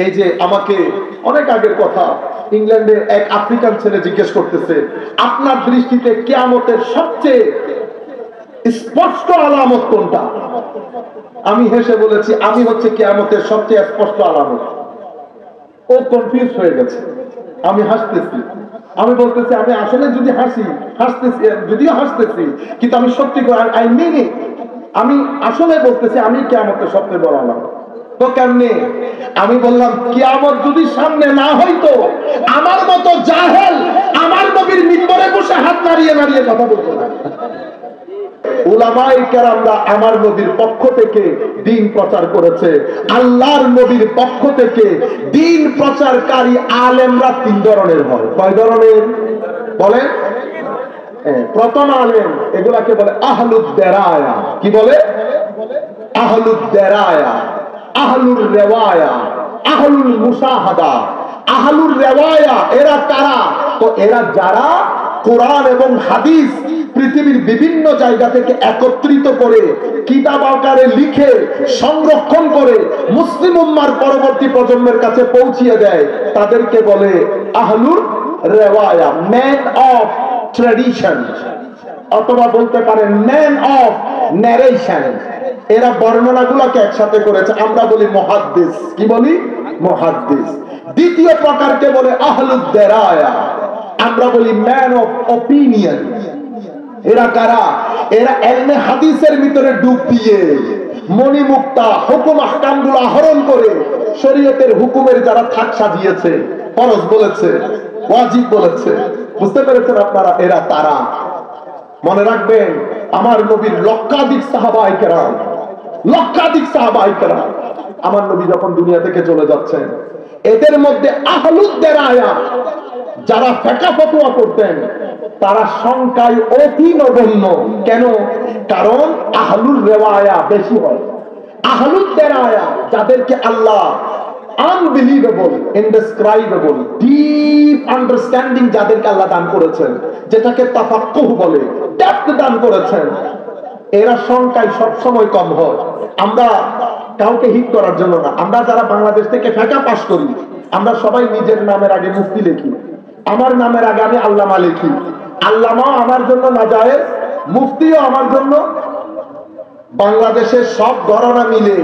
এই যে আমাকে অনেক আগের কথা, ইংল্যান্ডে এক আফ্রিকান ছেলে জিজ্ঞেস করতেছে, আপনার দৃষ্টিতে কিয়ামতের সবচেয়ে স্পষ্ট আলামত কোনটা? আমি হেসে বলেছি, আমি হচ্ছে কিয়ামতের সবচেয়ে স্পষ্ট আলামত। ও কনফিউজ হয়ে গেছে। আমি হাসতেছি, আমি বলতেছি আমি আসলে যদি হাসতেছি, যদিও হাসতেছি, কিন্তু আমি সত্যি করে আই মিন ইট, আমি আসলে বলতেছি আমি কিয়ামতের সবচেয়ে বড় আলামত। তো কেমনে? আমি বললাম, কিয়ামত যদি সামনে না হইতো, আমার মতো জাহেল আমার নবীর মিম্বরে বসে হাত নাড়িয়ে নাড়িয়ে কথা বলতো না। উলামায়ে কেরামরা আমার নবীর পক্ষ থেকে দ্বীন প্রচার করেছে। আল্লাহর নবীর পক্ষ থেকে দ্বীন প্রচারকারী আলেমরা তিন ধরনের হয়। কয় ধরনের বলেন? প্রথম আলেম, এগুলাকে বলে আহলুদ দেরায়া। কি বলে? আহলুদ দেরায়া, আহলুর রেওয়ায়া, আহলুল মুশাহাদা। আহলুর রেওয়ায়া এরা কারা? তো এরা যারা কোরআন এবং হাদিস পৃথিবীর বিভিন্ন জায়গা থেকে একত্রিত করে কিতাব আকারে লিখে সংরক্ষণ করে মুসলিম উম্মার পরবর্তী প্রজন্মের কাছে পৌঁছিয়ে দেয়, তাদেরকে বলে আহলুর রেওয়ায়া, ম্যান অফ ট্র্যাডিশন, অথবা বলতে পারেন ম্যান অফ ন্যারেশন। এরা বর্ণনাগুলোকে একসাথে করেছে, আমরা বলি মুহাদ্দিস। কি বলি? মুহাদ্দিস। দ্বিতীয় প্রকারকে বলে আহলুদ দেরায়া, আমরা বলি ম্যান অফ অপিনিয়ন। এরা কারা? এরা ইলমে হাদিসের ভিতরে ডুব দিয়ে মণিমুক্তা হুকুম আহকামগুলো আহরণ করে শরীয়তের হুকুমের যারা থাক সাজিয়েছে, ফরজ বলেছে, ওয়াজিব বলেছে, বুঝতে পেরেছেন আপনারা? এরা তারা। মনে রাখবেন, আমার নবীর লক্ষাধিক সাহাবায়ে কেরাম, লক্ষাধিক সাহাবায়ে কেরাম আমার নবী যখন দুনিয়া থেকে চলে যাচ্ছেন, এদের মধ্যে আহলুদ দেরায়া যারা ফিকহ ফতোয়া করতেন, তারা সংখ্যায় অতি নগণ্য। কেন? কারণ আহলুর রেওয়ায়া বেশি হয়। আহলুদ দেরায়া যাদেরকে আল্লাহ আনবিলিভেবল, ইনডেসক্রাইবেবল, ডিপ আন্ডারস্ট্যান্ডিং যাদেরকে আল্লাহ দান করেছেন, যেটাকে তাফাক্কুহ বলে, ডেপথ দান করেছেন, এরা সংখ্যায় সবসময় কম হয়। আমরা কাউকে হিট করার জন্য না, আমরা যারা বাংলাদেশ থেকে ফিকহ পাস করি, আমরা সবাই নিজের নামের আগে মুফতি লিখি। আমার নামের আগে আমি আল্লামা লিখি। আল্লামাও আমার জন্য নাজায়েজ, মুফতিও আমার জন্য। বাংলাদেশের সব গণনা মিলে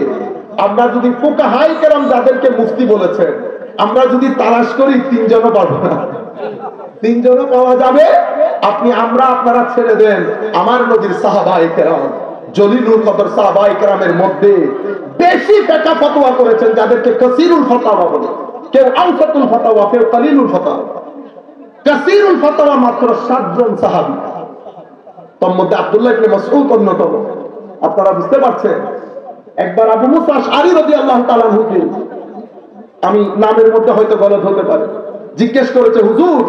আমরা যদি ফুকাহায়ে কেরাম যাদেরকে মুফতি বলেছেন, আমরা যদি তালাশ করি তিনজনও পাবো না। তিনজনও পাওয়া যাবে। আপনারা ছেড়ে দেন আমার নবীর সাহাবায়ে কেরাম, জলিলুল কদর সাহাবায়ে কেরামের মধ্যে বেশি ফিকহ ফতোয়া করেছেন যাদেরকে কাসীরুল ফতোয়া বলে, কেউ আওসাতুল ফতোয়া, কেউ কালিলুল ফতোয়া। কাসীরুল ফতোয়া মাত্র 7 জন সাহাবী, তার মধ্যে আব্দুল্লাহ ইবনে মাসউদ অন্যতম। আপনারা বুঝতে পারছেন? একবার আবু মুসা আশআরী রাদিয়াল্লাহু তাআলা আনহুকে, আমি নামের মধ্যে হয়তো গলত হতে পারে, জিজ্ঞেস করেছে, হুজুর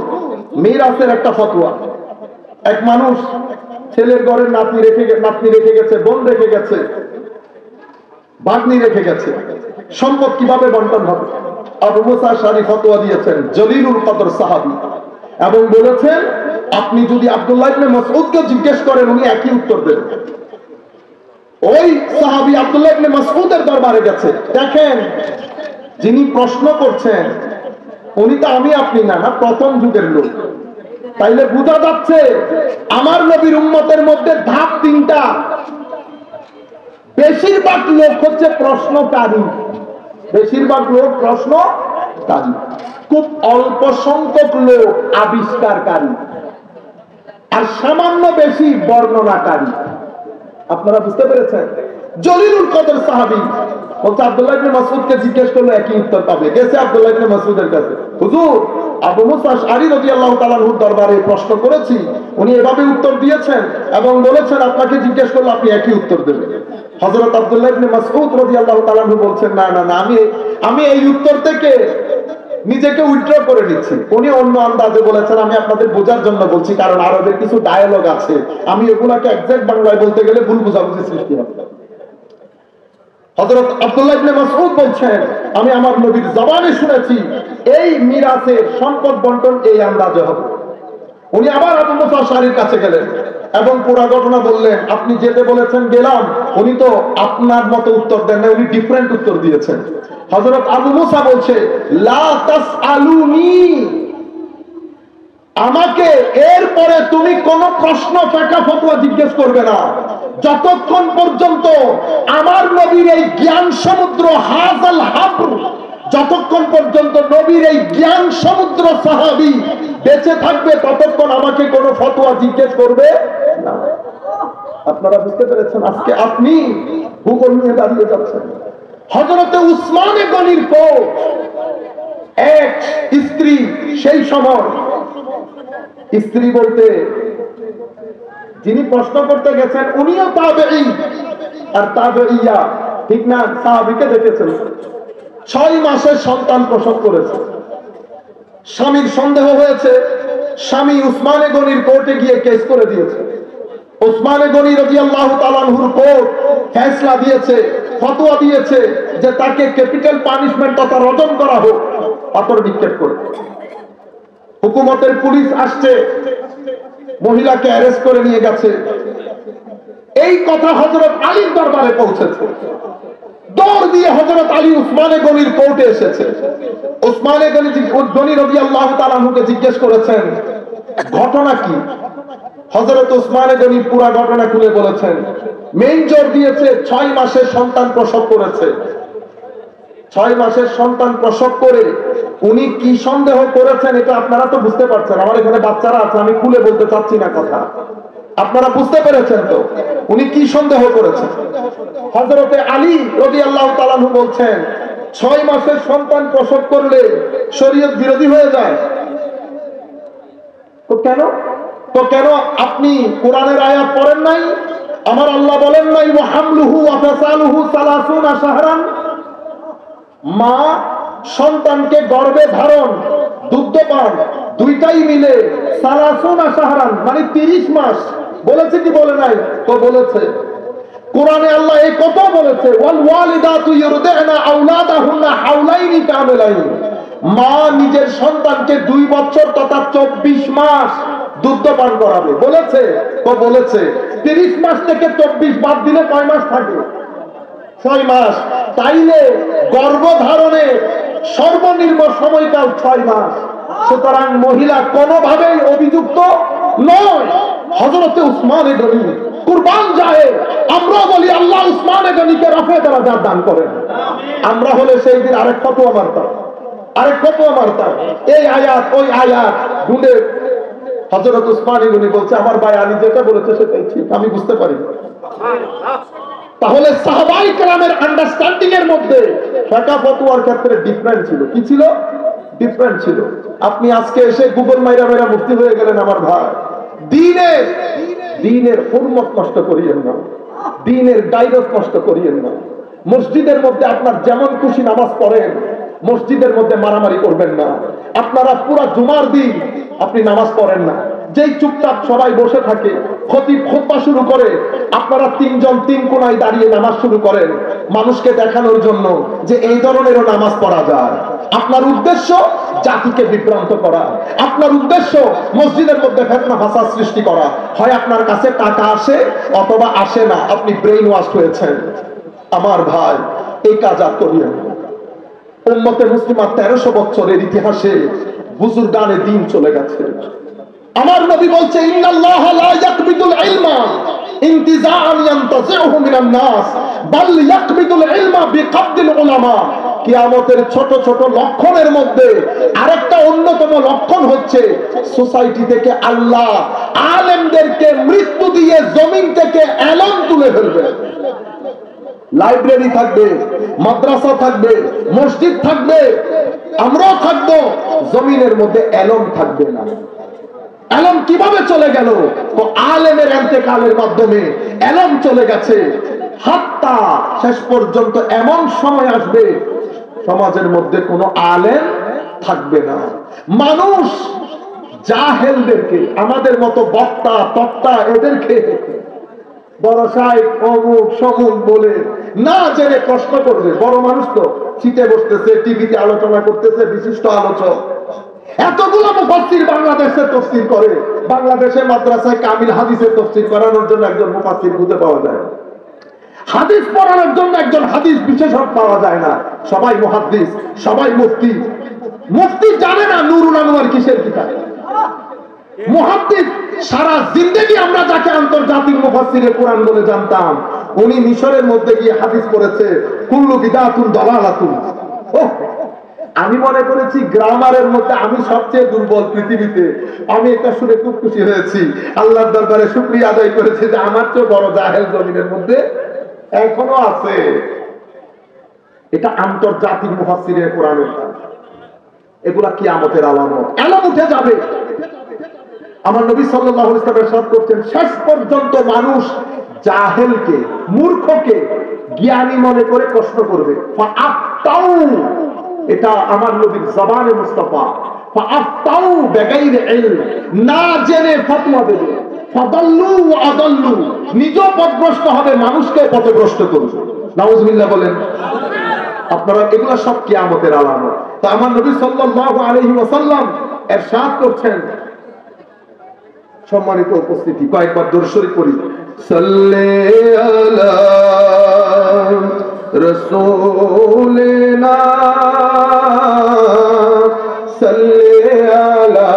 মিরাসের একটা ফতোয়া। এক মানুষ ছেলের ঘরে নাতনি রেখে গেছে, বোন রেখে গেছে, ভাগ্নি রেখে গেছে, সম্পদ কিভাবে বন্টন হবে? আবু মুসা আশআরী ফতোয়া দিয়েছেন, জলিলুল কদর সাহাবী, এবং বলেছেন আপনি যদি আব্দুল্লাহ ইবনে মাসউদকে জিজ্ঞেস করেন উনি একই উত্তর দেবেন। ওই সাহাবী আব্দুল্লাহ ইবনে মাসউদের দরবারে গেছে। দেখেন, যিনি প্রশ্ন করছেন উনি তো আমি আপনি না, প্রথম যুগের লোক। তাইলে বোঝা যাচ্ছে আমার নবীর উম্মতের মধ্যে ধাপ 3টা। বেশিরভাগ লোক হচ্ছে প্রশ্নকারী, বেশিরভাগ লোক প্রশ্নকারী, খুব অল্প সংখ্যক লোক আবিষ্কারকারী, আর সামান্য বেশি বর্ণনাকারী। আপনারা বুঝতে পেরেছেন? জলিলুল কদর সাহাবী বলতে আব্দুল্লাহ ইবনে মাসউদকে জিজ্ঞেস করলে একই উত্তর পাবে। গেছে আব্দুল্লাহ ইবনে মাসউদের কাছে, হুজুর আবু মুসা আশআরী রাদিয়াল্লাহু তাআলা আনহুর দরবারে প্রশ্ন করেছি, উনি এভাবে উত্তর দিয়েছেন এবং বলেছেন আপনাকে জিজ্ঞেস করলে আপনি একই উত্তর দেবেন। হযরত আব্দুল্লাহ ইবনে মাসউদ রাদিয়াল্লাহু তাআলা আনহু বলছেন, না না না, আমি এই উত্তর থেকে নিজেকে উইথড্র করে নিচ্ছি। উনি অন্য আন্দাজে বলেছেন, আমি আপনাদের বোঝার জন্য বলছি, কারণ আরবের কিছু ডায়ালগ আছে, আমি এগুলাকে এক্সাক্ট বাংলায় বলতে গেলে ভুল বোঝাবুঝি সৃষ্টি হবে। হযরত আব্দুল্লাহ ইবনে মাসউদ বলছেন, আমি আমার নবীর জবানে শুনেছি এই মিরাসের সম্পদ বন্টন এই আন্দাজে হবে। উনি আবার আবু মুসা আশআরীর কাছে গেলেন, এবং পুরা ঘটনা বললেন। আপনি যেতে বলেছেন গেলাম, উনি তো আপনার মতো উত্তর দেন না, উনি ডিফারেন্ট উত্তর দিয়েছেন। হযরত আবু মুসা বলছে, লা তাসআলুনি, আমাকে এরপরে তুমি কোন প্রশ্ন ফাঁকা ফতোয়া জিজ্ঞেস করবে না, যতক্ষণ পর্যন্ত আমার নবীর এই জ্ঞান সমুদ্র হাযাল হাবর, যতক্ষণ পর্যন্ত নবীর এই জ্ঞান সমুদ্র সাহাবী বেঁচে থাকবে ততক্ষণ আমাকে কোনো ফতোয়া জিজ্ঞেস করবে না। আপনারা বুঝতে পেরেছেন? আজকে আপনি ভূগোল নিয়ে দাঁড়িয়ে যাচ্ছেন। হযরতে উসমান গনির কোট এক স্ত্রী, সেই সময় স্ত্রী বলতে যিনি প্রশ্ন করতে গেছেন উনিও তাবেঈ, আর তাবেঈয়া ঠিক না সাহাবীকে দেখেছেন 6 মাসের সন্তান প্রসব করেছে। স্বামীর সন্দেহ হয়েছে, স্বামী উসমানে গনির কোর্টে গিয়ে কেস করে দিয়েছে। উসমানে গনি রাদিয়াল্লাহু তাআলা আনহুর কোর্ট ফয়সালা দিয়েছে, ফতোয়া দিয়েছে যে তাকে ক্যাপিটাল পানিশমেন্ট তথা রজম করা হোক, পাথর নিক্ষেপ করে। হুকুমতের পুলিশ আসছে, মহিলাকে অ্যারেস্ট করে নিয়ে গেছে। এই কথা হযরত আলীর দরবারে পৌঁছেছে। দৌড় দিয়ে হযরত আলী উসমানে গনির কোর্টে এসেছে। উসমানে গনি রাদিয়াল্লাহু তাআলা আনহুকে জিজ্ঞেস করেছেন ঘটনা কি। হযরত উসমানে গনি পুরো ঘটনা খুলে বলেছেন। মেইন জোর দিয়েছে 6 মাসের সন্তান প্রসব করেছে। 6 মাসের সন্তান প্রসব করে উনি কি সন্দেহ করেছেন এটা আপনারা তো বুঝতে পারছেন। আমার এখানে বাচ্চারা আছে, আমি খুলে বলতে চাচ্ছি না কথা, আপনারা বুঝতে পেরেছেন তো উনি কি সন্দেহ করেছেন। হযরতে আলী রাদিয়াল্লাহু তাআলা আনহু বলছেন 6 মাসের সন্তান প্রসব করলে শরীয়ত বিরোধী হয়ে যায়। তো কেন আপনি কোরআনের আয়াত পড়েন নাই? আমার আল্লাহ বলেন নাই ওয়া হামলুহু ওয়া ফাসালুহু 30 শাহরান, মা সন্তানকে গর্ভে ধারণ দুগ্ধপান দুইটাই মিলে 30 শাহরান মানে 30 মাস বলেছে কি বলে নাই? তো বলেছে। কোরআনে আল্লাহ এই কথা বলেছে ওয়াল ওয়ালিদাতু ইউরদি'না আওলাদাহুন্না হাওলাইনি কামিলাইন, মা নিজের সন্তানকে 2 বছর তথা 24 মাস দুগ্ধ পান করাবে বলেছে। তো বলেছে 30 মাস থেকে 24 বাদ দিলে কয় মাস থাকে? 6 মাস। তাইলে গর্ভধারণে সর্বনিম্ন সময়কাল 6 মাস। সুতরাং মহিলা কোনোভাবেই অভিযুক্ত নয়। হযরতে উসমানে গনি কুরবান যায়, আমরা বলি আল্লাহ উসমানে গনিকে রাফে দরজা দান করেন। আমরা হলে সেই দিন আরেক ফতোয়া মারতাম, এই আয়াত ওই আয়াত ঢুঁড়ে। হযরত উসমানে গনি বলছে আমার ভাই আলী যেটা বলেছে সেটাই ঠিক, আমি বুঝতে পারি। তাহলে সাহাবায়ে কেরামের আন্ডারস্ট্যান্ডিং এর মধ্যে ফাঁকা ফতোয়ার ক্ষেত্রে ডিফারেন্ট ছিল। কি ছিল? ডিফারেন্ট ছিল। আপনি আজকে এসে গুগল মাইরা মুফতি হয়ে গেলেন। আমার ভাই, দ্বীনের হুরমত নষ্ট করিয়েন না, দ্বীনের গায়রত নষ্ট করিয়েন না। মসজিদের মধ্যে আপনার যেমন খুশি নামাজ পড়েন, মসজিদের মধ্যে মারামারি করবেন না। আপনারা পুরা জুমার দিন আপনি নামাজ পড়েন না, যেই চুপচাপ সবাই বসে থাকে, খতিব খুতবা শুরু করে, আপনারা 3 জন 3 কোণায় দাঁড়িয়ে নামাজ শুরু করেন মানুষকে দেখানোর জন্য যে এই ধরনেরও নামাজ পড়া যায়। আপনার উদ্দেশ্য জাতিকে বিভ্রান্ত করা, আপনার উদ্দেশ্য মসজিদের মধ্যে ফিতনা ফাসাদ সৃষ্টি করা। হয় আপনার কাছে টাকা আসে অথবা আসে না, আপনি ব্রেইন ওয়াশ হয়েছেন। আমার ভাই, এই কাজ আর করিয়েন না। উম্মতে মুসলিমা 1300 বছরের ইতিহাসে বুজুর্গানে দ্বীন চলে গেছে। আমার নবী বলছে ইন্নাল্লাহা লা ইয়াকবিদুল ইলমা ইনতিজাআন ইয়ানতাজিউহু মিনান নাস বাল ইয়াকবিদুল ইলমা বিকবদিল উলামা। কিয়ামতের ছোট ছোট লক্ষণের মধ্যে আরেকটা অন্যতম লক্ষণ হচ্ছে সোসাইটি থেকে আল্লাহ আলেমদেরকে মৃত্যু দিয়ে জমিন থেকে এলম তুলে ফেলবে। লাইব্রেরি থাকবে, মাদ্রাসা থাকবে, মসজিদ থাকবে, আমরাও থাকবো, জমিনের মধ্যে এলম থাকবে না। এলম কিভাবে চলে গেল? তো আলেমের ইন্তেকালের মাধ্যমে এলম চলে গেছে। হাত্তা শেষ পর্যন্ত এমন সময় আসবে সমাজের মধ্যে কোনো আলেম থাকবে না। মানুষ জাহেলদেরকে, আমাদের মতো বক্তা তক্তা এদেরকে বড় সাহেব অমুক সমুক বলে না জেনে প্রশ্ন করবে। বড় মানুষ তো সিটে বসতেছে, টিভিতে আলোচনা করতেছে, বিশিষ্ট আলোচক। এতগুলো মুফাসসির বাংলাদেশে তাফসীর করে, বাংলাদেশে মাদ্রাসায় কামিল হাদিসের তাফসীর করানোর জন্য একজন মুফাসসির খুঁজে পাওয়া যায় না, হাদিস পড়ানোর জন্য একজন হাদিস বিশেষজ্ঞ পাওয়া যায় না। সবাই মুহাদ্দিস, সবাই মুফতি। মুফতি জানে না নুরুল আনোয়ার কিসের কিতাব। মুহাদ্দিস সারা জিন্দেগি আমরা যাকে আন্তর্জাতিক মুফাসসিরে কোরআন বলে জানতাম, উনি মিশরের মধ্যে গিয়ে হাদিস পড়েছে কুল্লু বিদআতুন দালালাতুন। আমি মনে করেছি গ্রামারের মধ্যে আমি সবচেয়ে দুর্বল পৃথিবীতে। আমি এটা শুনে খুব খুশি হয়েছি, আল্লাহর দরবারে শুকরিয়া আদায় করেছি যে আমার চেয়ে বড় জাহেল জমিনের মধ্যে এখনো আছে। এটা আন্তর্জাতিক মুফাসসিরের কোরআনের কাজ। এগুলা কিয়ামতের আলামত, এলাম উঠে যাবে। আমার নবী সাল্লাল্লাহু আলাইহি ওয়াসাল্লাম ইরশাদ করছেন, শেষ পর্যন্ত মানুষ জাহেলকে, মূর্খকে জ্ঞানী মনে করে প্রশ্ন করবে। ফাআফতাউ, এটা আমার নবীর জবানে মুস্তাফা। ফাআফতাউ বিগাইরি ইলম, না জেনে ফতোয়া দেবে। ফাদাল্লু ওয়া আদাল্লু, নিজে পথভ্রষ্ট হবে, মানুষকে পথভ্রষ্ট করবে। নাউজুবিল্লাহ বলেন। আপনারা এগুলা সব কিয়ামতের আলামত। তো আমার নবী সাল্লাল্লাহু আলাইহি ওয়াসাল্লাম ইরশাদ করছেন, সম্মানিত উপস্থিতি, কয়েকবার দরুদ শরীফ পড়ি। সাল্লি আলা রাসূলিনা সাল্লি আলা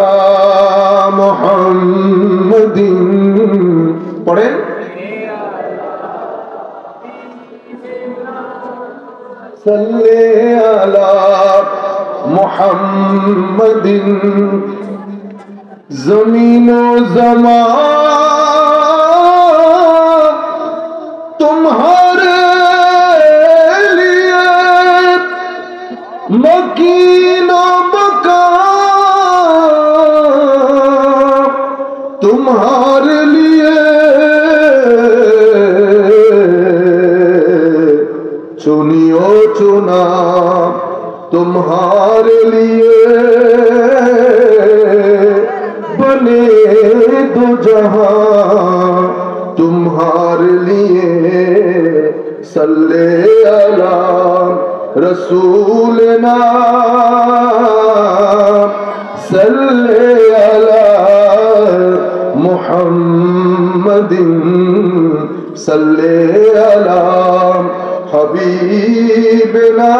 মুহাম্মাদিন। পড়েন, সাল্লি আলা মুহাম্মাদিন। ज़मीन ओ ज़मा तुम्हारे लिए, मकीन ओ मकान तुम्हारे लिए, चुनियो चुना तुम्हारे लिए, बने दो जहां तुम्हारे लिए। सल्ले अला रसूलना सल्ले अला मुहम्मदिन सल्ले अला हबीबना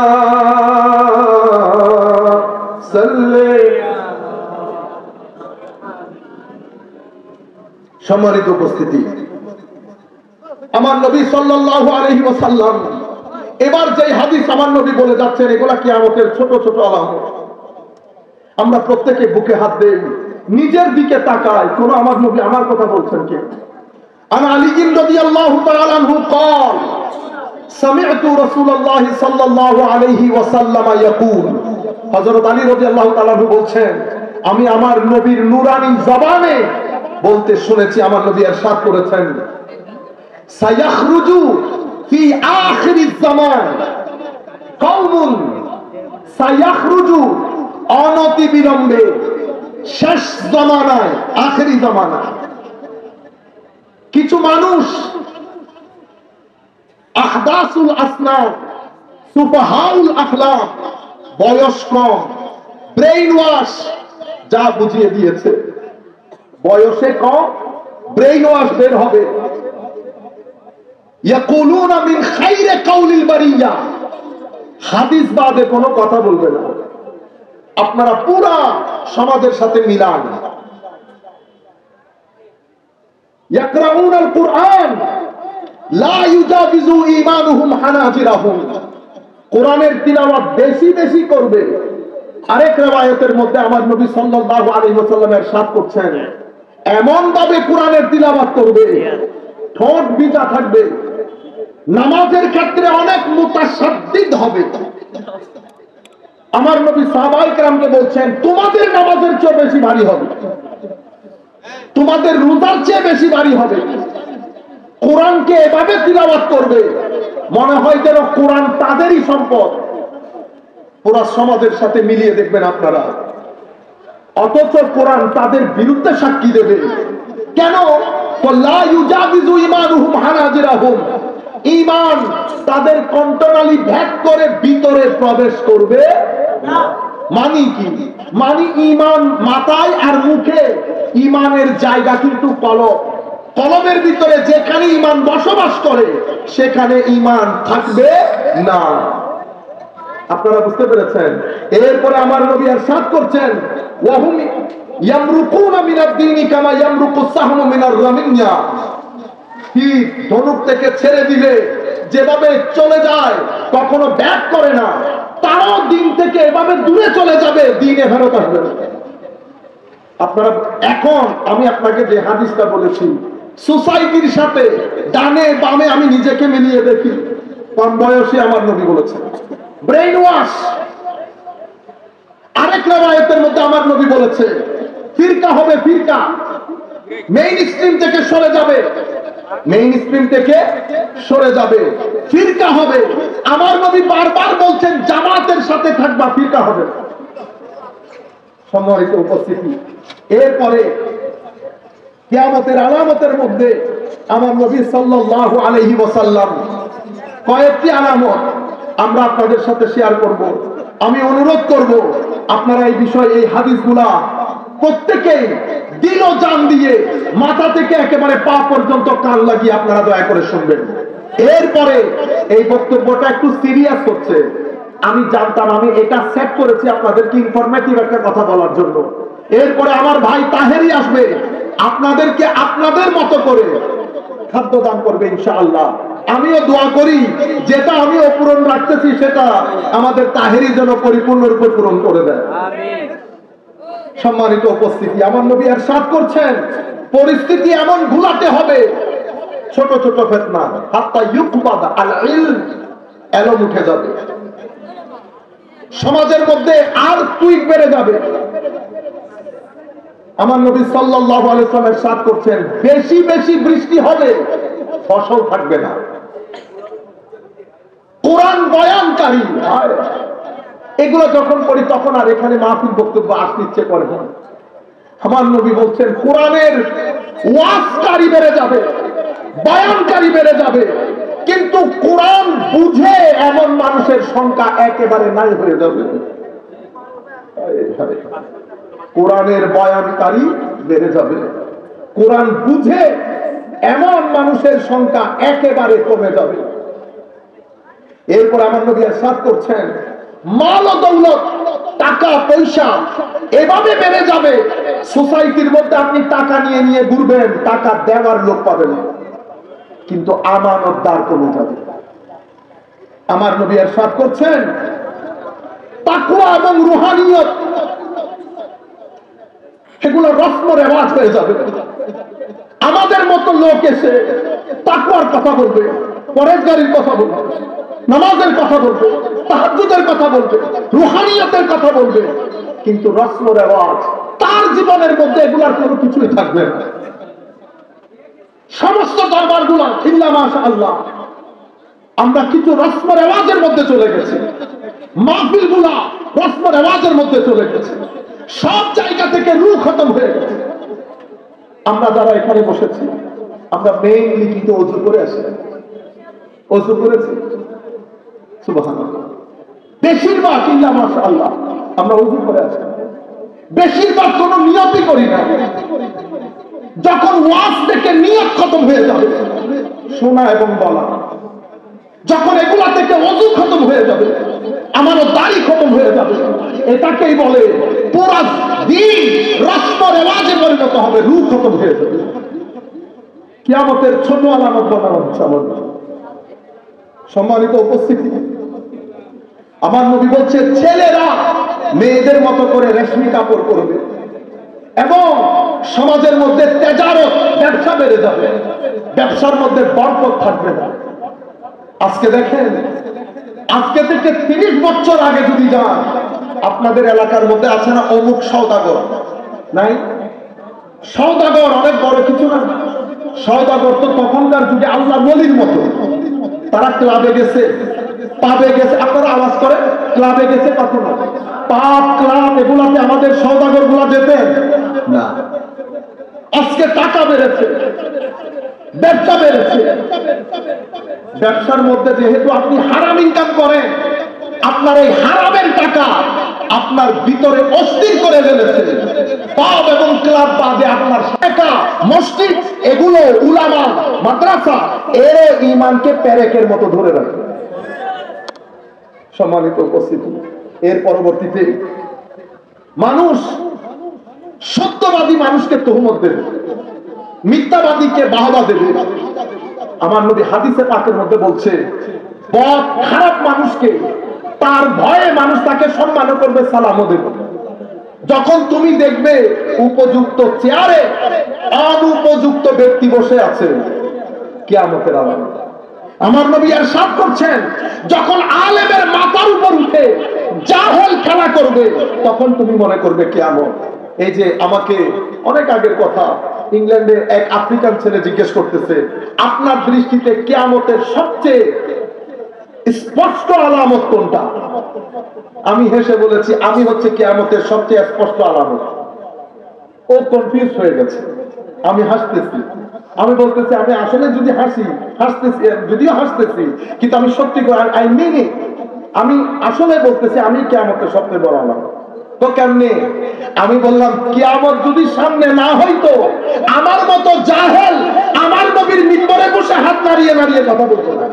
सल्ले। সম্মানিত উপস্থিতি, আমার নবী সাল্লাল্লাহু আলাইহি ওয়াসাল্লাম এবার যে হাদিস আমার নবী বলে যাচ্ছেন, এগুলা কিয়ামতের ছোট ছোট আলামত। আমরা প্রত্যেকে বুকে হাত দেই, নিজের দিকে তাকাই, কোন আমার নবী আমার কথা বলছেন কি? আন আলী রাদিয়াল্লাহু তাআলা আনহু قال سمعت رسول الله صلى الله عليه وسلم يقول, হযরত আলী রাদিয়াল্লাহু তাআলা আনহু বলছেন, আমি আমার নবীর নূরানী জবানে বলতে শুনেছি, আমার নবী ইরশাদ করেছেন, সায়াখরুজু ফি আখিরিজ জামান কওমুন, সায়াখরুজু অনতি বিলম্বে, শেষ জামানায়, আখিরি জামানায় কিছু মানুষ, আহদাসুল আসনাদ, সুফাহাউল আখলাক, বয়স কম, ব্রেইন ওয়াশ, যা বুঝিয়ে দিয়েছে, বয়সে কম, ব্রেইন ওয়াশ বের হবে। ইয়াকুলুনা মিন খাইরি কাউলিল বারিয়া, হাদিস বাদে কোনো কথা বলবে না। আপনারা পুরা সমাজের সাথে মিলান। ইয়াকরাউনাল কুরআন লা ইউজাবিজু ঈমানুহুম হানাজিরাহুম, কোরআনের তিলাওয়াত বেশি বেশি করবে। আরেক riwayতের মধ্যে আমার নবী সাল্লাল্লাহু আলাইহি ওয়াসাল্লাম ইরশাদ করছেন, এমন ভাবে কোরআনের তিলাওয়াত করবে, ঠোঁট ভিজা থাকবে, নামাজের ক্ষেত্রে অনেক মুতাশাদ্দিদ হবে। আমার নবী সাহাবায়ে কেরামকে বলছেন, তোমাদের নামাজের চেয়ে বেশি ভারী হবে, তোমাদের রোজার চেয়ে বেশি ভারী হবে। কোরআনকে এভাবে তিলাওয়াত করবে, মনে হয় যেন কোরআন তাদেরই সম্পদ। পুরা সমাজের সাথে মিলিয়ে দেখবেন আপনারা, অথচ কোরআন তাদের বিরুদ্ধে সাক্ষী দেবে। কেন? লা ইউজাবিজু ঈমানুহুম হানাজিরাহুম, ঈমান তাদের কণ্ঠনালী ভেদ করে ভিতরে প্রবেশ করবে না। মানি কি? মানি ঈমান মাথায় আর মুখে, ঈমানের জায়গা কিন্তু কলব। কলবের ভিতরে যেখানে ঈমান বসবাস করে সেখানে ঈমান থাকবে না। আপনারা বুঝতে পেরেছেন? এরপরে আমার নবী ইরশাদ করছেন, ওয়াহুম ইয়ামরুকুনা মিনাদ দীনি কামা ইয়ামরুকুস সাহমু মিনার রামিয়া। তীর ধনুক থেকে ছেড়ে দিলে যেভাবে চলে যায়, কখনো ব্যাক করে না, তারাও দিন থেকে এভাবে দূরে চলে যাবে, দিনে ফেরত আসবে না। আপনারা এখন আমি আপনাকে যে হাদিসটা বলেছি, সোসাইটির সাথে ডানে বামে আমি নিজেকে মিলিয়ে দেখি, কম বয়সে আমার নবী বলেছেন ব্রেইন ওয়াশ। আরেক রাওয়ায়াতের মধ্যে আমার নবী বলেছে ফিরকা হবে, ফিরকা মেইন স্ট্রিম থেকে সরে যাবে, মেইন স্ট্রিম থেকে সরে যাবে, ফিরকা হবে। আমার নবী বারবার বলছেন জামাতের সাথে থাকবা, ফিরকা হবে। সম্মানিত উপস্থিতি, এরপরে কিয়ামতের আলামতের মধ্যে আমার নবী সাল্লাল্লাহু আলাইহি ওয়াসাল্লাম কয়েকটি আলামত আমরা আপনাদের সাথে শেয়ার করব। আমি অনুরোধ করব আপনারা এই বিষয়ে, এই হাদিসগুলা প্রত্যেকেই দিল ও জান দিয়ে মাথা থেকে একেবারে পা পর্যন্ত কান লাগিয়ে আপনারা দয়া করে শুনবেন। এরপরে এই বক্তব্যটা একটু সিরিয়াস হচ্ছে, আমি জানতাম, আমি এটা সেট করেছি আপনাদেরকে ইনফরমেটিভ একটা কথা বলার জন্য। এরপরে আমার ভাই তাহেরি আসবে, আপনাদেরকে আপনাদের মতো করে খাদ্য দান করবে ইনশাআল্লাহ। আমিও দোয়া করি যেটা আমি অপূরণ রাখতেছি সেটা আমাদের তাহেরি যেন পরিপূর্ণরূপে পূরণ করে দেয়। সম্মানিত উপস্থিতি, আমার নবী ইরশাদ করছেন পরিস্থিতি এমন ঘুলাতে হবে, ছোট ছোট ফিতনা হাত্তা ইউকবাদ আল ইলম, এলম উঠে যাবে সমাজের মধ্যে, আর টুইক বেড়ে যাবে। আমার নবী সাল্লাল্লাহু আলাইহি ওয়াসাল্লাম ইরশাদ করছেন বেশি বেশি বৃষ্টি হবে, ফসল থাকবে না। কোরআন বয়ানকারী এগুলো যখন পড়ি তখন আর এখানে মাহফিল বক্তব্য আসতে ইচ্ছে করে না। আমার নবী বলছেন কোরআনের ওয়াজকারী বেড়ে যাবে, বয়ানকারী বেড়ে যাবে, কিন্তু কোরআন বুঝে এমন মানুষের সংখ্যা একেবারে নাই হয়ে যাবে। কোরআনের বয়ানকারী বেড়ে যাবে, কোরআন বুঝে এমন মানুষের সংখ্যা একেবারে কমে যাবে। এরপর আমার নবী ইরশাদ করছেন মাল ও দৌলত, টাকা পয়সা এভাবে বেড়ে যাবে, সোসাইটির মধ্যে আপনি টাকা নিয়ে নিয়ে ঘুরবেন, টাকা দেওয়ার লোক পাবেন, কিন্তু আমানতদার কমে যাবে। আমার নবী ইরশাদ করছেন তাকওয়া এবং রুহানিয়ত সেগুলো রসম রেওয়াজ হয়ে যাবে। আমাদের মতো লোক এসে তাকওয়ার কথা বলবে, পরেজগারির কথা বলবে, নামাজের কথা বলবে, তাহাজ্জুদের কথা বলবে, রুহানিয়তের কথা বলবে, কিন্তু রসম রেওয়াজ তার জীবনের মধ্যে এগুলার কোনো কিছুই থাকবে না। সমস্ত দরবারগুলো ইল্লা মাশাআল্লাহ আমরা কিছু রসম রেওয়াজের মধ্যে চলে গেছি, মাহফিলগুলা রসম রেওয়াজের মধ্যে চলে গেছে, সব জায়গা থেকে রূহ খতম হয়ে গেছে। আমরা যারা এখানে বসেছি আমরা মেইনলি কিন্তু ওযু করে আসি, ওযু করেছি সুবহানাল্লাহ, বেশিরভাগ ইল্লা মাশাআল্লাহ আমরা ওযু করে আসি, বেশিরভাগ কোনো নিয়তই করি না। যখন ওয়াজ থেকে নিয়ত খতম হয়ে যাবে শোনা এবং বলা, যখন এগুলা থেকে ওযু খতম হয়ে যাবে, আমারও দাড়ি খতম হয়ে যাবে, এটাকেই বলে পুরা দিন রসম রেওয়াজে পরিণত হবে, রূহ খতম হয়ে যাবে। কিয়ামতের ছোট আলামত বলা হচ্ছে আমাদের। সম্মানিত উপস্থিতি, আমার নবী বলছে ছেলেরা মেয়েদের মতো করে রেশমি কাপড় পরবে এবং সমাজের মধ্যে তেজারত, ব্যবসা বেড়ে যাবে, ব্যবসার মধ্যে বরকত থাকবে না। আজকে দেখেন, আজকে থেকে 30 বছর আগে যদি যান, আপনাদের এলাকার মধ্যে আছে না অমুক সওদাগর, নাই? সওদাগর অনেক বড় কিছু না, সওদাগর তো তখনকার যুগে আল্লাহ ওলির মতো, তারা ক্লাবে গেছে, পাবে গেছে, আপনারা আওয়াজ করে ক্লাবে গেছে, কখনো পাব ক্লাব এগুলাতে আমাদের সওদাগর গুলা যেতেন না। আজকে টাকা বেড়েছে, ব্যবসা বেড়েছে, ব্যবসার মধ্যে যেহেতু আপনি হারাম ইনকাম করেন, আপনার এই হারামের টাকা আপনার ভিতরে অস্থির করে ফেলেছে। পাব এবং ক্লাব বাদে আপনার শাখা মসজিদ এগুলো উলামা মাদ্রাসা এর ঈমানকে পেরেকের মতো ধরে রাখে। সম্মানিত উপস্থিতি, এর পরবর্তীতে মানুষ সত্যবাদী মানুষকে তহমত দেবে, মিথ্যাবাদীকে বাহবা দেবে। আমার নবী হাদিসে পাকের মধ্যে বলছে, বদ খারাপ মানুষকে তার ভয়ে মানুষ তাকে সম্মান করবে, সালামও দেবে। যখন তুমি দেখবে উপযুক্ত চেয়ারে অনুপযুক্ত ব্যক্তি বসে আছে, কিয়ামতের আলামত। আমার নবী ইরশাদ করছেন, যখন আলেমের মাথার উপর উঠে জাহেল খেলা করবে, তখন তুমি মনে করবে কিয়ামত। এই যে আমাকে অনেক আগের কথা, ইংল্যান্ডে এক আফ্রিকান ছেলে জিজ্ঞেস করতেছে, আপনার দৃষ্টিতে কিয়ামতের সবচেয়ে স্পষ্ট আলামত কোনটা? আমি হেসে বলেছি, আমি হচ্ছে কিয়ামতের সবচেয়ে স্পষ্ট আলামত। ও কনফিউজ হয়ে গেছে। আমি হাসতেছি, আমি বলতেছি, আমি আসলে যদি হাসতেছি, যদিও হাসতেছি, কিন্তু আমি সত্যি করে আই মিন ইট, আমি আসলে বলতেছি আমি কিয়ামতের সবচেয়ে বড় আলামত। তো কেমনে? আমি বললাম, কিয়ামত যদি সামনে না হইতো, আমার মতো জাহেল আমার নবীর মিম্বরে বসে হাত নাড়িয়ে নাড়িয়ে কথা বলতো না।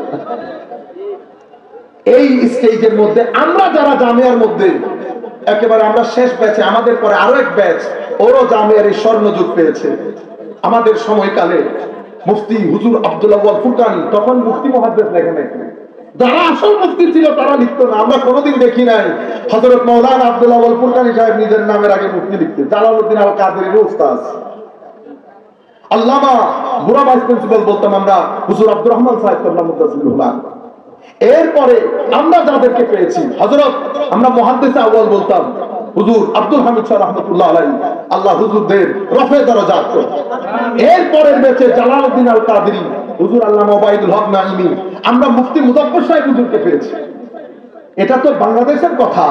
এই স্টেজের মধ্যে আমরা যারা জামিয়ার মধ্যে একেবারে আমরা শেষ ব্যাচে, আমাদের পরে আরো এক ব্যাচ, ওরও জামিয়ার এই স্বর্ণযুগ পেয়েছে। আমাদের সময়কালে মুফতি হুজুর আব্দুল্লাহ ওয়াল ফুরকানি, তখন মুফতি মুহাদ্দিস লেখেন, যারা আসল মুফতি ছিল তারা লিখতো না। আমরা কোনোদিন দেখি নাই হযরত মাওলানা আব্দুল্লাহ ওয়াল ফুরকানি সাহেব নিজের নামের আগে মুফতি লিখতে। জালালউদ্দিন আল কাদেরীর উস্তাদ, আল্লামা বুড়া ভাইস প্রিন্সিপাল বলতাম আমরা হুজুর আব্দুর রহমান সাহেব কল্লামুদ্দাসিল্লাহ। এরপরে আমরা যাদেরকে পেয়েছি হযরত, আমরা মুহাদ্দিস আউয়াল বলতাম হুজুর আব্দুল হামিদ শাহ রাহমাতুল্লাহ আলাইহি, আল্লাহ হুজুরদের রফে দরজাত করুন। এরপরের ব্যাচে জালালউদ্দিন আল কাদেরী, হুজুর আল্লামা ওবাইদুল হক নাঈমি, আমরা মুফতি মুজাফফর সাহেব হুজুরকে পেয়েছি। এটা তো বাংলাদেশের কথা।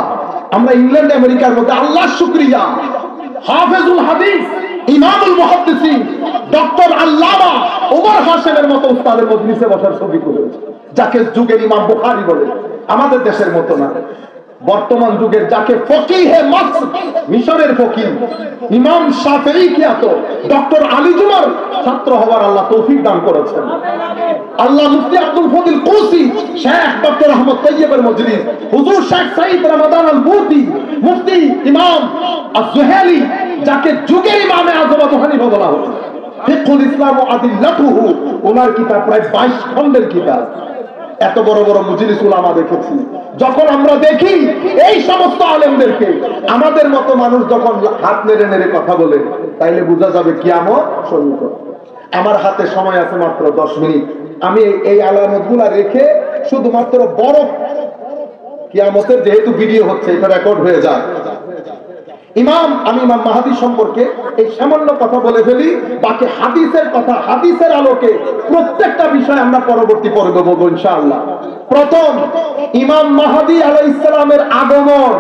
আমরা ইংল্যান্ড আমেরিকার মধ্যে আল্লাহর শুকরিয়া, হাফেজুল হাদিস ইমামুল মুহাদ্দিসিন ডক্টর আল্লামা ওমর হাশেমের মতো উস্তাদের মজলিসে বসার ছবি করেছে, যাকে যুগের ইমাম বুখারী বলে। আমাদের দেশের মতো না, বর্তমান যুগের যাকে ফকিহে মাসর, মিশরের ফকিহ ইমাম শাফিঈ খ্যাত ডক্টর আলী জুমার ছাত্র হওয়ার আল্লাহ তৌফিক দান করেছেন। আল্লাহ মুফতি আব্দুল ফজিল কুসি, শেখ ডক্টর আহমদ তৈয়বের মজলিস, হুজুর শেখ সাঈদ রমাদান আল বুতি, মুফতি ইমাম আজ-জুহালি, যাকে যুগের ইমামে আযম আবু হানিফা বলা হতো। ফিকহুল ইসলাম ওয়া আদিল্লাতুহু, ওনার কিতাব প্রায় 22 খণ্ডের কিতাব। এত বড় বড় মুজলিস উলামা দেখেছি। যখন আমরা দেখি এই সমস্ত আলেমদেরকে, আমাদের মতো মানুষ যখন হাত নেড়ে নেড়ে কথা বলে, তাইলে বোঝা যাবে কিয়ামত সন্নিহিত। আমার হাতে সময় আছে মাত্র 10 মিনিট। আমি এই আলামতগুলা রেখে শুধুমাত্র বড় কিয়ামতের, যেহেতু ভিডিও হচ্ছে, এটা রেকর্ড হয়ে যায়। আমি ইমাম মাহদী সম্পর্কে এই সামান্য কথা বলে ফেলি, বাকি হাদিসের কথা, হাদিসের আলোকে প্রত্যেকটা বিষয় আমরা পরবর্তী পর্বে বলবো ইনশাআল্লাহ। প্রথম, ইমাম মাহদী আলাইহিস সালামের আগমন,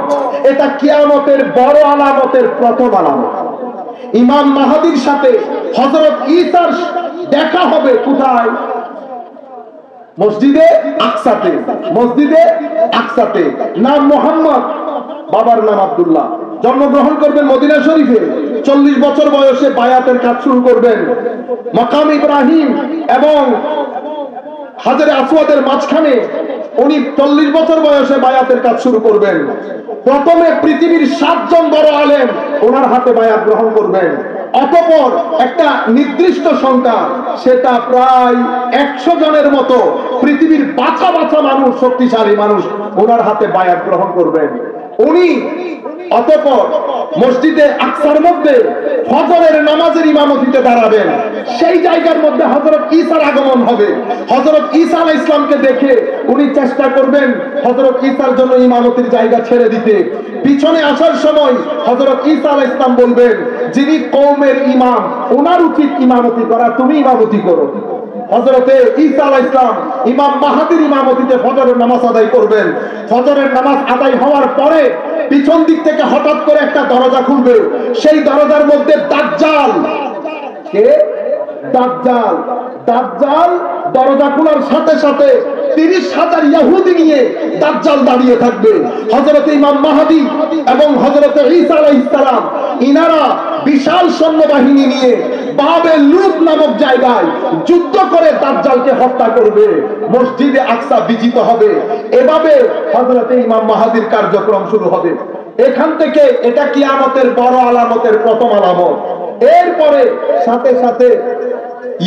এটা কিয়ামতের বড় আলামতের প্রথম আলামত। ইমাম মাহদীর সাথে হযরত ঈসার দেখা হবে কোথায়? মসজিদে আকসাতে। মসজিদে আকসাতে। নাম মুহাম্মদ, বাবার নাম আব্দুল্লাহ। জন্মগ্রহণ করবেন মদিনা শরীফে। 40 বছর বয়সে বায়াতের কাজ শুরু করবেন। মাকাম ইব্রাহিম এবং হাজরে আসওয়াদের মাঝখানে উনি 40 বছর বয়সে বায়াতের কাজ শুরু করবেন। প্রথমে পৃথিবীর 7 জন বড় আলেম ওনার হাতে বায়াত গ্রহণ করবেন। অতঃপর একটা নির্দিষ্ট সংখ্যা, সেটা প্রায় 100 জনের মতো পৃথিবীর বাছা বাছা মানুষ, শক্তিশালী মানুষ ওনার হাতে বায়াত গ্রহণ করবেন। উনি অতঃপর মসজিদে আকসার মধ্যে ফজরের নামাজের ইমামতিতে দাঁড়াবেন। সেই জায়গার মধ্যে হযরত ঈসার আগমন হবে। হযরত ঈসা আলাইহিস সালামকে দেখে উনি চেষ্টা করবেন হযরত ঈসার জন্য ইমামতির জায়গা ছেড়ে দিতে। পিছনে আসার সময় হযরত ঈসা আলাইহিস সালাম বলবেন, যিনি কওমের ইমাম, ওনার উচিত ইমামতি করা, তুমি ইমামতি করো। হযরতে ঈসা আলাইহিস সালাম ইমাম মাহদীর ইমামতিতে ফজরের নামাজ আদায় করবেন। ফজরের নামাজ আদায় হওয়ার পরে পিছন দিক থেকে হঠাৎ করে একটা দরজা খুলবে। সেই দরজার মধ্যে দাজ্জাল, কে? দাজ্জাল দাজ্জাল দরজা খোলার সাথে সাথে 30,000 ইহুদি নিয়ে দাজ্জাল দাঁড়িয়ে থাকবে। হযরত ইমাম মাহদী এবং হযরত ঈসা আলাইহিস সালাম ইনারা বিশাল সৈন্যবাহিনী নিয়ে বাবে লুত নামক জায়গায় যুদ্ধ করে দাজ্জালকে হত্যা করবে। মসজিদে আকসা বিজিত হবে। এভাবে হযরত ইমাম মাহদীর কার্যক্রম শুরু হবে। এখান থেকে এটা কিয়ামতের বড় আলামতের প্রথম আলামত। এরপরে সাথে সাথে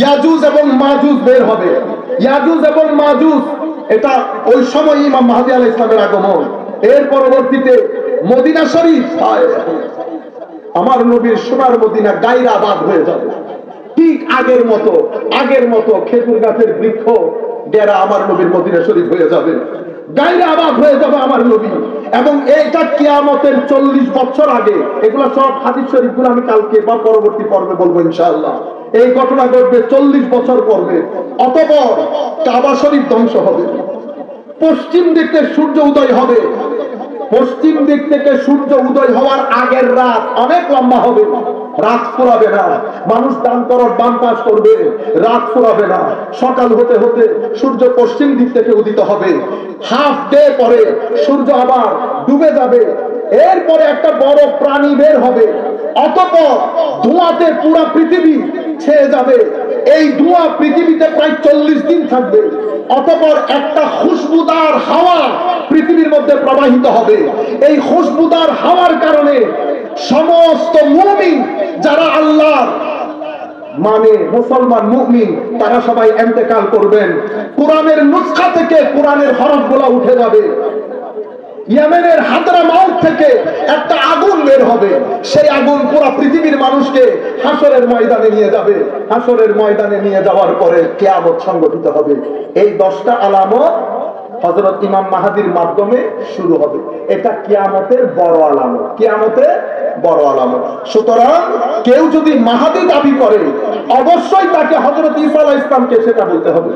ইয়াজুজ এবং মাজুজ বের হবে। ইয়াজুজ এবং মাজুজ এটা ওই সময় ইমাম মাহদী আলাইহিস সালামের আগমন। এর পরবর্তীতে মদিনা শরীফ, আমার নবীর সোনার মদিনা গায়রা আবাদ হয়ে যাবে। ঠিক আগের মতো খেজুর গাছের বৃক্ষ ডেরা আমার নবীর মদিনা শরীফ হয়ে যাবে, গায়রা আবাদ হয়ে যাবে আমার নবী। এবং এইটা কিয়ামতের 40 বছর আগে। এগুলো সব হাদিস শরীফগুলো আমি কালকে বা পরবর্তী পর্বে বলবো ইনশাআল্লাহ। এই ঘটনা ঘটবে 40 বছর পর্বে। অতঃপর কাবা শরীফ ধ্বংস হবে। পশ্চিম দিক থেকে সূর্য উদয় হবে। পশ্চিম দিক থেকে সূর্য উদয় হওয়ার আগের রাত অনেক লম্বা হবে। রাত ফুরাবে না। মানুষ দান করার বাম পাশ করবে, রাত ফুরাবে না। সকাল হতে হতে সূর্য পশ্চিম দিক থেকে উদিত হবে। হাফ ডে পরে সূর্য আবার ডুবে যাবে। এরপরে একটা বড় প্রাণী বের হবে। অতঃপর ধোঁয়াতে পুরো পৃথিবী ছেয়ে যাবে। এই ধোঁয়া পৃথিবীতে প্রায় 40 দিন থাকবে। অতঃপর একটা খুশবুদার হাওয়া পৃথিবীর মধ্যে প্রবাহিত হবে। এই খুশবুদার হাওয়ার কারণে সমস্ত মুমিন যারা আল্লাহ মানে মুসলমান মুমিন তারা সবাই ইন্তেকাল করবেন। কোরআনের নুসখা থেকে কোরআনের হরফগুলো উঠে যাবে। ইয়েমেনের হাদরামাউত থেকে একটা আগুন বের হবে। সেই আগুন পুরো পৃথিবীর মানুষকে হাসরের ময়দানে নিয়ে যাবে। হাসরের ময়দানে নিয়ে যাওয়ার পরে কিয়ামত সংঘটিত হবে। এই 10টা আলামত হযরত ইমাম মাহদীর মাধ্যমে শুরু হবে। এটা কিয়ামতের বড় আলামত, কিয়ামতের বড় আলামত। সুতরাং কেউ যদি মাহদী দাবি করে অবশ্যই তাকে হযরত ঈসা আলাইহিস সালামকে সেটা বলতে হবে।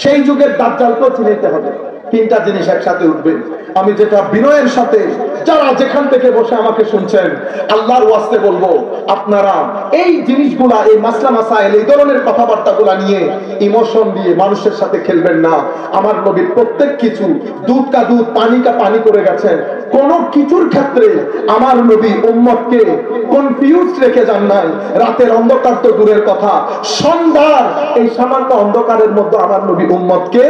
সেই যুগের দাজ্জালকে চিনতে হবে। 3টা জিনিস একসাথে উঠবে। আমি যেটা বিনয়ের সাথে যারা যেখান থেকে বসে আমাকে শুনছেন আল্লাহর ওয়াস্তে বলবো, আপনারা এই জিনিসগুলা, এই মাসলা মাসাইল, এই ধরনের কথাবার্তাগুলা নিয়ে ইমোশন দিয়ে মানুষের সাথে খেলবেন না। আমার নবীর প্রত্যেক কিছু দুধ কা দুধ পানি কা পানি করে গেছেন। কোন কিছুর ক্ষেত্রে আমার নবী উম্মতকে কনফিউজ রেখে যান নাই। রাতের অন্ধকার তো দূরের কথা, সন্ধ্যার এই সামান্য অন্ধকারের মধ্যে আমার নবী উম্মতকে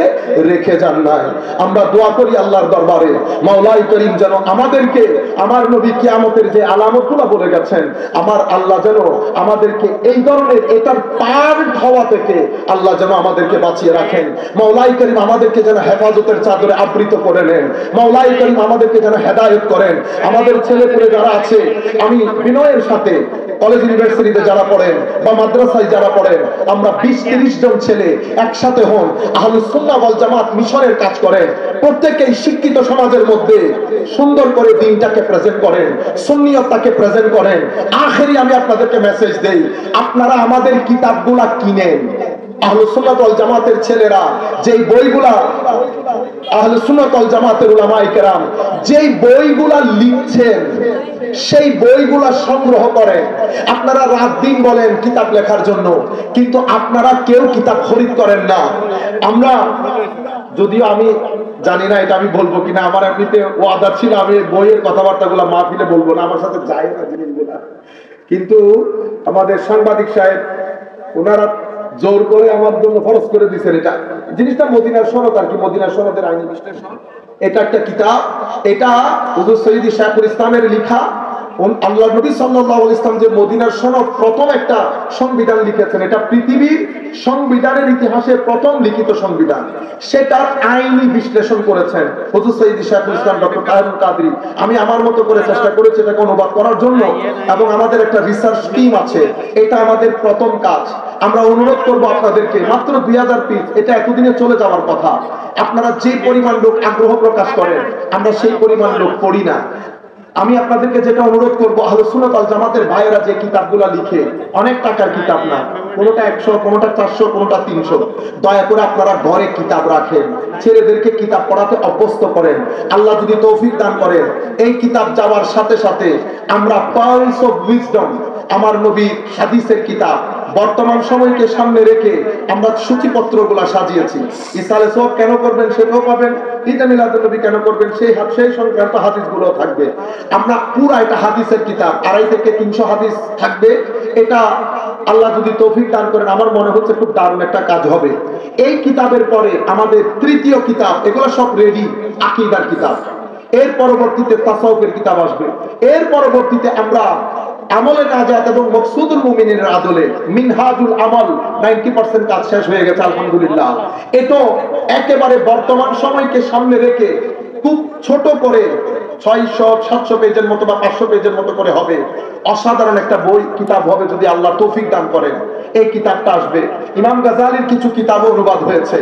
রেখে যান নাই। আমরা দোয়া করি আল্লাহর দরবারে মাওলাই করিম যেন আমাদেরকে আমার নবী কিয়ামতের যে আলামতগুলো বলে গেছেন, আমার আল্লাহ যেন আমাদেরকে এই ধরনের এটার পার্ট হওয়া থেকে আল্লাহ যেন আমাদেরকে বাঁচিয়ে রাখেন। মাওলাই করিম আমাদেরকে যেন হেফাজতের চাদরে আবৃত করে নেন। মাওলাই করিম আমাদেরকে যেন হেদায়েত করেন। আমাদের ছেলেপুলে যারা আছে, আমি বিনয়ের সাথে কলেজ ইউনিভার্সিটিতে যারা পড়েন বা মাদ্রাসায় যারা পড়েন, আমরা 20-30 জন ছেলে একসাথে হন, আহলুস সুন্নাহ ওয়াল জামাত মিশনের কাজ করেন। প্রত্যেকই শিক্ষিত সমাজের মধ্যে সুন্দর করে দিনটাকে প্রেজেন্ট করেন, সুন্নিয়তটাকে প্রেজেন্ট করেন। আখেরি আমি আপনাদেরকে মেসেজ দেই, আপনারা আমাদের কিতাবগুলা কিনেন। আহলুস সুন্নাহ ওয়াল জামাতের ছেলেরা যেই বইগুলা, আহলুস সুন্নাহ ওয়াল জামাতের উলামায়ে কেরাম যেই বইগুলা লিখছেন সেই বইগুলা সংগ্রহ করেন। আপনারা রাত দিন বলেন কিতাব লেখার জন্য, কিন্তু আপনারা কেউ কিতাব খরিদ করেন না। আমরা যদিও আমি জানি না এটা আমি বলবো কিনা, আমার এমনিতে ওয়াদা ছিল আমি বইয়ের কথাবার্তাগুলো মাহফিলে বলবো না, আমার সাথে যায় না জিনিসগুলা। কিন্তু আমাদের সাংবাদিক সাহেব ওনারা জোর করে আমার জন্য খরচ করে দিচ্ছেন। এটা জিনিসটা মদিনার সনদ আর কি, মদিনার সনদের আইনি বিশ্লেষণ। এটা একটা কিতাব, এটা হুজুর সৈয়দ শাইখুল ইসলামের লেখা। আল্লাহ নবী সাল্লাল্লাহু আলাইহি ওয়াসাল্লাম যে মদিনার সনদ প্রথম একটা সংবিধান লিখেছেন, এটা পৃথিবীর সংবিধানের ইতিহাসে প্রথম লিখিত সংবিধান। সেটার আইনি বিশ্লেষণ করেছেন হুজুর সৈয়দ শাইখুল ইসলাম ডক্টর কায়ুম কাদরী। আমি আমার মতো করে চেষ্টা করেছি এটাকে অনুবাদ করার জন্য, এবং আমাদের একটা রিসার্চ টিম আছে। এটা আমাদের প্রথম কাজ। আমরা অনুরোধ করব আপনাদেরকে, মাত্র 2000 পিস, এটা এতদিনে চলে যাওয়ার কথা। আপনারা যে পরিমাণ লোক আগ্রহ প্রকাশ করেন, আমরা সেই পরিমাণ লোক পড়ি না। আমি আপনাদেরকে যেটা অনুরোধ করবো, আহলুস সুন্নাহ ওয়াল জামাতের ভাইয়েরা যে কিতাবগুলা লিখে, অনেক টাকার কিতাব না, কোনোটা 100, কোনোটা 400, কোনোটা 300, দয়া করে আপনারা ঘরে কিতাব রাখেন, ছেলেদেরকে কিতাব পড়াতে অভ্যস্ত করেন। আল্লাহ যদি তৌফিক দান করেন, এই কিতাব যাওয়ার সাথে সাথে আমরা পার্লস অফ উইজডম, আমার নবী হাদিসের কিতাব, বর্তমান সময়কে সামনে রেখে আমরা সূচিপত্রগুলো সাজিয়েছি। ইসালে সওয়াব কেন করবেন সেটাও পাবেন, ঈদে মিলাদুন নবী কেন করবেন সেই সংক্রান্ত হাদিসগুলো থাকবে। আমরা পুরো এটা হাদিসের কিতাব, 250 থেকে 300 হাদিস থাকবে। এটা আল্লাহ যদি তৌফিক দান করেন আমার মনে হচ্ছে খুব দারুণ একটা কাজ হবে। এই কিতাবের পরে আমাদের তৃতীয় কিতাব, এগুলো সব রেডি, আকীদার কিতাব। এর পরবর্তীতে তাসাউফের কিতাব আসবে। এর পরবর্তীতে আমরা আমলে নাজাত এবং মকসুদুল মুমিনের আদলে মিনহাজুল আমল 90% কাজ শেষ হয়ে গেছে আলহামদুলিল্লাহ। এটা একেবারে বর্তমান সময়কে সামনে রেখে খুব ছোট করে 600-700 পেজের মতো বা 500 পেজের মতো করে হবে। অসাধারণ একটা বই কিতাব হবে যদি আল্লাহ তৌফিক দান করেন। এই কিতাবটা আসবে। ইমাম গাজালির কিছু কিতাবও অনুবাদ হয়েছে।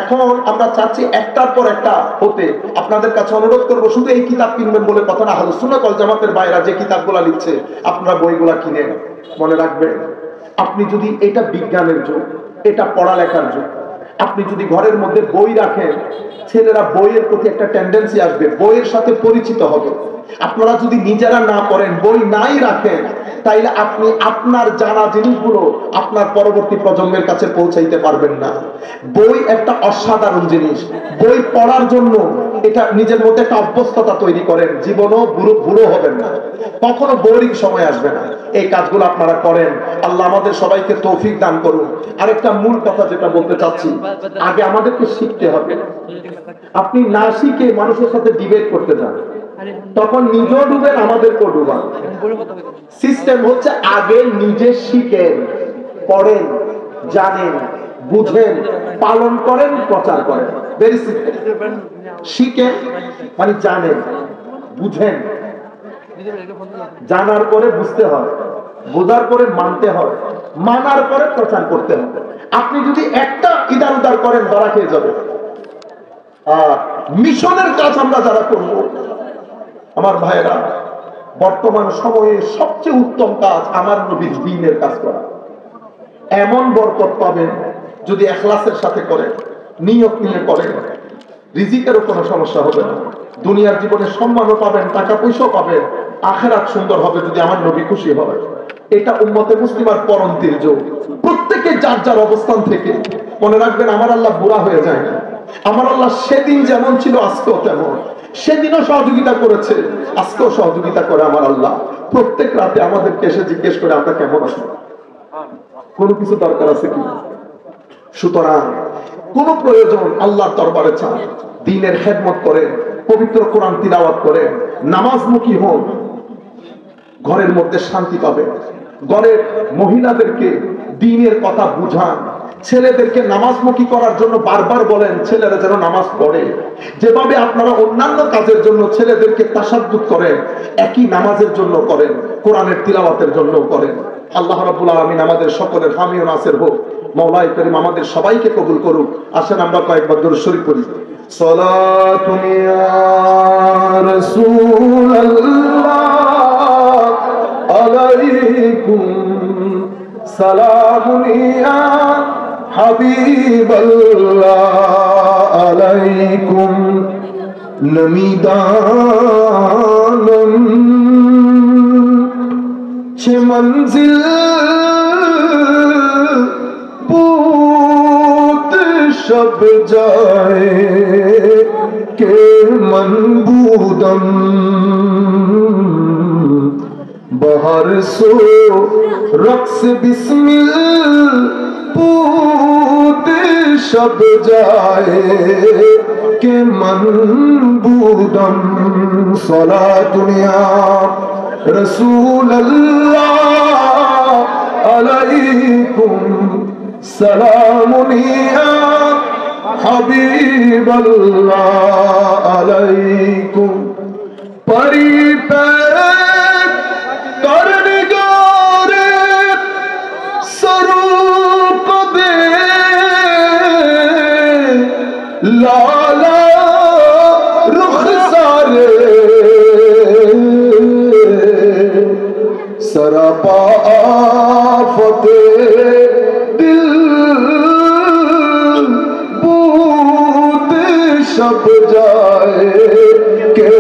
এখন আমরা চাচ্ছি একটার পর একটা হতে। আপনাদের কাছে অনুরোধ করব, শুধু এই কিতাব কিনবেন বলে কথা না, আহলুস সুন্নাহ ওয়াল জামাতের বাইরা যে কিতাবগুলো লিখছে আপনারা বইগুলা কিনেন। মনে রাখবেন, আপনি যদি এটা বিজ্ঞানের যুগ, এটা পড়ালেখার যুগ, আপনি যদি ঘরের মধ্যে বই রাখেন ছেলেরা বইয়ের প্রতি একটা টেন্ডেন্সি আসবে, বইয়ের সাথে পরিচিত হবে। আপনারা যদি নিজেরা না পড়েন, বই নাই রাখেন, তাইলে আপনি আপনার জানা জিনিসগুলো আপনার পরবর্তী প্রজন্মের কাছে পৌঁছাইতে পারবেন না। বই একটা অসাধারণ জিনিস। বই পড়ার জন্য এটা নিজের মধ্যে একটা অভ্যস্ততা তৈরি করেন, জীবনও বুড়ো হবেন না, কখনো বোরিং সময় আসবে না। এই কাজগুলো আপনারা করেন। আল্লাহ আমাদের সবাইকে তৌফিক দান করুন। আরেকটা মূল কথা যেটা বলতে চাচ্ছি, আগে আমাদেরকে শিখতে হবে। আপনি না শিখে মানুষের সাথে ডিবেট করতে যান, তখন নিজেও ডুবেন, আমাদেরকেও ডুবান। সিস্টেম হচ্ছে আগে নিজে শিখেন, পড়েন, জানেন, বুঝেন, পালন করেন, প্রচার করেন। Very simple. শিখেন মানে জানেন, বুঝেন, জানার পরে বুঝতে হয়, বোঝার পরে মানতে হয়, মানার পরে প্রচার করতে হয়। আপনি যদি একটা ইদার উদার করেন ধরা খেয়ে যাবে। মিশনের কাজ আমরা যারা করব, আমার ভাইয়েরা, বর্তমান সময়ে সবচেয়ে উত্তম কাজ আমার নবীর দ্বীনের কাজ করা। এমন বরকত পাবেন যদি ইখলাসের সাথে করেন, নিয়ত নিয়ে করেন। রিজিকেরও কোনো সমস্যা হবে না, দুনিয়ার জীবনে সম্মানও পাবেন, টাকা পয়সাও পাবেন, আখিরাত সুন্দর হবে যদি আমার নবী খুশি হয়। এটা উম্মতে মুসলিমার পরম তীর্য। প্রত্যেকে যার যার অবস্থান থেকে মনে রাখবেন, আমার আল্লাহ বুড়া হয়ে যায় না। আমার আল্লাহ সেদিন যেমন ছিল আজকেও তেমন। সেদিনও সহযোগিতা করেছে, আজকেও সহযোগিতা করে আমার আল্লাহ। প্রত্যেক রাতে আমাদেরকে এসে জিজ্ঞেস করে আমরা কেমন আছি, কোনো কিছু দরকার আছে কি। সুতরাং কোন প্রয়োজন আল্লাহর দরবারে চান, দ্বীনের খেদমত করেন, পবিত্র কোরআন তিলাওয়াত করেন, নামাজমুখী হন, ঘরের মধ্যে শান্তি পাবেন। ঘরের মহিলাদেরকে দ্বীনের কথা বুঝান, ছেলেদেরকে নামাজমুখী করার জন্য বারবার বলেন ছেলেরা যেন নামাজ পড়ে। যেভাবে আপনারা অন্যান্য কাজের জন্য ছেলেদেরকে তাসাদ্দুদ করেন, একই নামাজের জন্য করেন, কোরআনের তিলাওয়াতের জন্য করেন। আল্লাহ রাব্বুল আলামিন আমাদের সকলের হামি ও নাসির হোক। মাওলাই করিম আমাদের সবাইকে কবুল করুক। আসেন আমরা কয়েকবার দরুদ শরীফ পড়ি। সালাতুন ইয়া রাসূলুল্লাহ আলাইকুম, সালামুন ইয়া হাবিবাল্লাহ আলাইকুম, নমিদানম ছে মঞ্জিল বুত সব যায় কে মনবুদম, বহর সো রক্স বিসমিল বুত সব যায় কে মনবুদম, সালাতুন ইয়া রাসূলুল্লাহ আলাইকুম, সালামুন ইয়া হাবিবাল্লাহ আলাইকুম, পরি পের করনে গোরে স্বরূপ দে লালা রুখসারে সরাপা আফতে দিল বুত সব যায় কে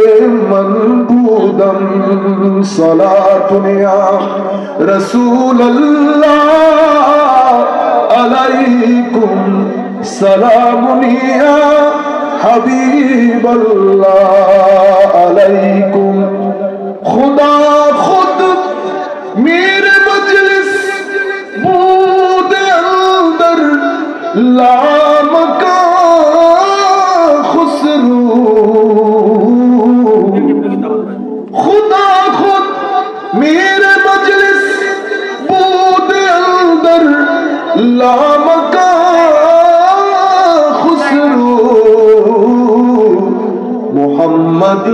মনবুদম। সালাতুন ইয়া রাসূলুল্লাহ আলাইকুম সালামুন ইয়া হাবিবাল্লাহ আলাইকুম খুদা খুদ मेरे मजलिस बूद अंदर लामका खुसरू खुदा खुद मेरे मजलिस बूद अंदर लामका खुसरू मोहम्मद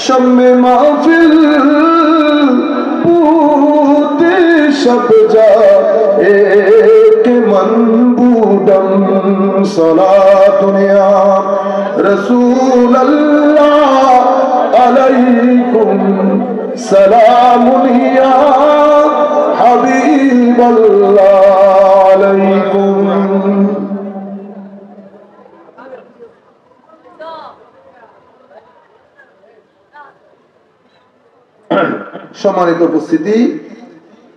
शम्मे महफिल पूते शब जा एक मनबूदम सलातुन या रसूल अल्लाह अलैकुम सलामुन या हबीब अल्लाह अलैकुम। সম্মানিত উপস্থিতি,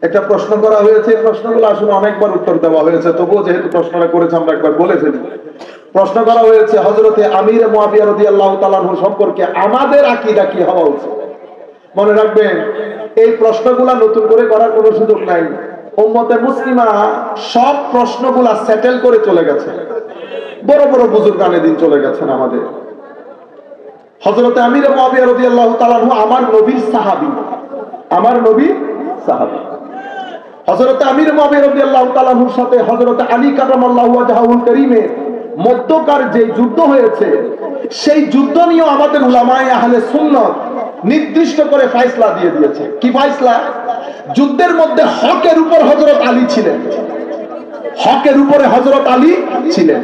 একটা প্রশ্ন করা হয়েছে, প্রশ্নগুলো আসলে অনেকবার উত্তর দেওয়া হয়েছে, তবুও যেহেতু প্রশ্নটা করেছে আমরা একবার বলে ফেলি। প্রশ্ন করা হয়েছে হযরতে আমির মুআবিয়া রাদিয়াল্লাহু তাআলা আনহু সম্পর্কে আমাদের আকীদা কি হওয়া উচিত। মনে রাখবেন, এই প্রশ্নগুলো নতুন করে করার কোনো সুযোগ নাই। উম্মতে মুসলিমা সব প্রশ্নগুলো সেটেল করে চলে গেছে, বড় বড় বুজুর্গানে দিন চলে গেছেন আমাদের। হযরতে আমির মুআবিয়া রাদিয়াল্লাহু তাআলা আনহু আমার নবীর সাহাবী, আমার নবীর সাহাবী। হযরতে আমির মুআবিয়া রাদিয়াল্লাহু তাআলা আনহুর সাথে হযরতে আলী কারামাল্লাহু ওয়াজহাহুল কারীমের মধ্যকার যে যুদ্ধ হয়েছে, সেই যুদ্ধ নিয়ে আমাদের উলামায়ে আহলে সুন্নাত নির্দিষ্ট করে ফয়সালা দিয়ে দিয়েছে। কি ফয়সালা? যুদ্ধের মধ্যে হকের উপর হযরত আলী ছিলেন, হকের উপরে হযরত আলী ছিলেন।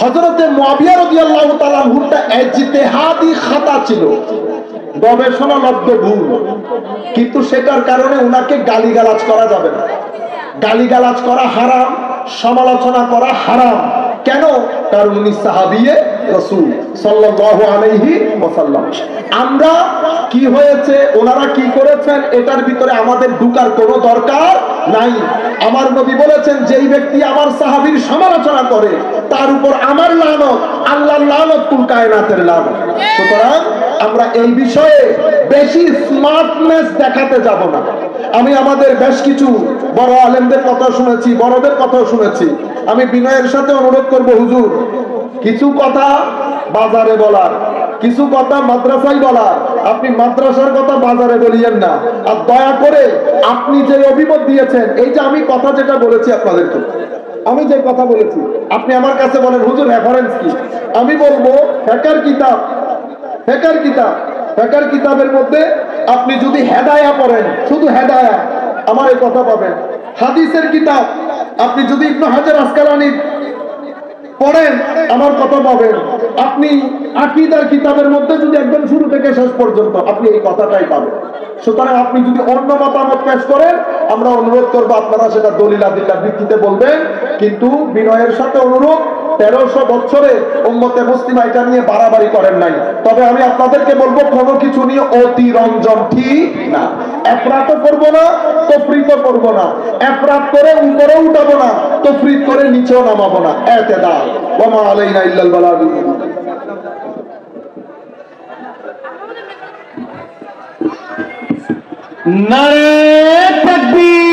হযরতে মুআবিয়া রাদিয়াল্লাহু তাআলা আনহুটা ইজতিহাদি খাতা ছিল, গবেষণালব্ধ ভুল, কিন্তু সেটার কারণে উনাকে গালিগালাজ করা যাবে না। গালিগালাজ করা হারাম, সমালোচনা করা হারাম। কেন? কারণ উনি সাহাবিয়ে রাসূল সাল্লাল্লাহু আলাইহি ওয়াসাল্লাম। আমরা কি হয়েছে, ওনারা কি করেছেন, এটার ভিতরে আমাদের ঢুকার কোনো দরকার নাই। আমার নবী বলেছেন, যেই ব্যক্তি আমার সাহাবীর সমালোচনা করে তার উপর আমার লানত, আল্লাহর লানত, কুল কায়নাতের লানত। সুতরাং আমরা এই বিষয়ে বেশি স্মার্টনেস দেখাতে যাব না। আমি আমাদের বেশ কিছু বড় আলেমদের কথা শুনেছি, বড়দের কথা শুনেছি। আমি বিনয়ের সাথে অনুরোধ করব, হুজুর কিছু কথা বাজারে বলার, কিছু কথা মাদ্রাসায় বলার, আপনি মাদ্রাসার কথা বাজারে বলিয়েন না। আর দয়া করে আপনি যে অভিমত দিয়েছেন, এই যে আমি কথা যেটা বলেছি আপনাদেরকে, আমি যে কথা বলেছি, আপনি আমার কাছে বলেন হুজুর রেফারেন্স কি? আমি বলবো ফিকহের কিতাব, ফিকহের কিতাব, ফিকহের কিতাবের মধ্যে আপনি যদি হেদায়া পড়েন, শুধু হেদায়া, আমার এই কথা পাবেন। হাদিসের কিতাব আপনি যদি ইবনে হাজার আসকালানী পড়েন, আমার কথা পাবেন। আপনি আকীদার কিতাবের মধ্যে যদি একদম শুরু থেকে শেষ পর্যন্ত আপনি এই কথাটাই পাবেন। সুতরাং আপনি যদি অন্য মতামত পেশ করেন, আমরা অনুরোধ করবো আপনারা সেটা দলিল আদিল্লার ভিত্তিতে বলবেন। কিন্তু বিনয়ের সাথে অনুরোধ, 1300 বছরে উম্মতে মুসলিমা এটা নিয়ে বাড়াবাড়ি করেন নাই। তবে আমি আপনাদেরকে বলবো, কোনো কিছু নিয়ে অতিরঞ্জন ঠিক না। এফরাতও করবো না, তফরিতও করবো না। এফরাত করে উপরে উঠাবো না, তফরিত করে নিচেও নামাবো না। ইতিদাল, ওয়া মা আলাইনা ইল্লাল বালাগুল মুবিন। নারে তাকবীর।